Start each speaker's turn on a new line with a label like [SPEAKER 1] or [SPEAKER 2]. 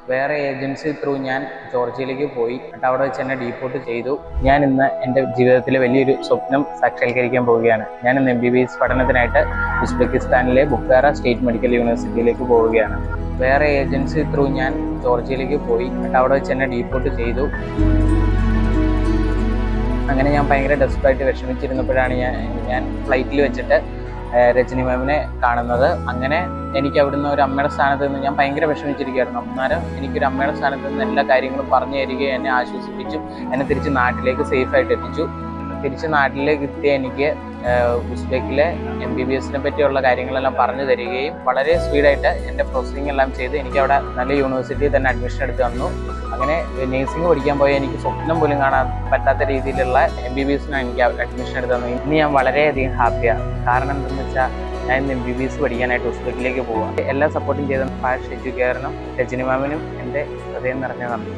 [SPEAKER 1] വേറെ agency through ഞാൻ ജോർജിയയിലേക്ക് പോയി. എന്നിട്ട് അവിടെ വെച്ച് എന്നെ ഡീപ്പോർട്ട് ചെയ്തു. ഞാൻ ഇന്ന് എൻ്റെ ജീവിതത്തിലെ വലിയൊരു സ്വപ്നം സാക്ഷാത്കരിക്കാൻ പോവുകയാണ്. ഞാൻ ഇന്ന് MBBS പഠനത്തിനായിട്ട് ഉസ്ബെക്കിസ്ഥാനിലെ ബുഖാറ സ്റ്റേറ്റ് മെഡിക്കൽ യൂണിവേഴ്സിറ്റിയിലേക്ക് പോവുകയാണ്. വേറെ ഏജൻസി ത്രൂ ഞാൻ ജോർജിയയിലേക്ക് പോയി. എന്നിട്ട് അവിടെ വെച്ച് എന്നെ ഡീപ്പോർട്ട് ചെയ്തു. അങ്ങനെ ഞാൻ ഭയങ്കര ഡെസ്പറായിട്ട് വിഷമിച്ചിരുന്നപ്പോഴാണ് ഞാൻ ഫ്ലൈറ്റിൽ വെച്ചിട്ട് രജനി മാമിനെ കാണുന്നത്. അങ്ങനെ എനിക്ക് അവിടുന്ന് ഒരു അമ്മയുടെ സ്ഥാനത്ത് നിന്ന് ഞാൻ ഭയങ്കര വിഷമിച്ചിരിക്കുകയായിരുന്നു. അന്നേരം എനിക്കൊരു അമ്മയുടെ സ്ഥാനത്ത് നിന്ന് എല്ലാ കാര്യങ്ങളും പറഞ്ഞു തരികയും എന്നെ ആശ്വസിപ്പിച്ചു. എന്നെ തിരിച്ച് നാട്ടിലേക്ക് സേഫായിട്ട് എത്തിച്ചു. തിരിച്ച് നാട്ടിലേക്ക് എത്തിയ എനിക്ക് ഉസ്ബെക്കിലെ MBBSനെ പറ്റിയുള്ള കാര്യങ്ങളെല്ലാം പറഞ്ഞു തരികയും വളരെ സ്പീഡായിട്ട് എൻ്റെ പ്രോസസ്സിംഗ് എല്ലാം ചെയ്ത് എനിക്ക് അവിടെ നല്ല യൂണിവേഴ്സിറ്റിയിൽ തന്നെ അഡ്മിഷൻ എടുത്ത് തന്നു. അങ്ങനെ നേഴ്സിംഗ് പഠിക്കാൻ പോയ എനിക്ക് സ്വപ്നം പോലും കാണാൻ പറ്റാത്ത രീതിയിലുള്ള MBBSനാണ് എനിക്ക് അഡ്മിഷൻ എടുത്ത് തന്നു. ഇന്ന് ഞാൻ വളരെയധികം ഹാപ്പിയാണ്. കാരണം എന്തെന്ന് വെച്ചാൽ ഞാൻ ഇന്ന് MBBS പഠിക്കാനായിട്ട് ഉസ്ബെക്കിലേക്ക് പോവുക. എല്ലാ സപ്പോർട്ടും ചെയ്ത ഫാഷ് എഡ്യൂക്കേറിനും രജനി മാമിനും എൻ്റെ ഹൃദയം നിറഞ്ഞ നന്ദി.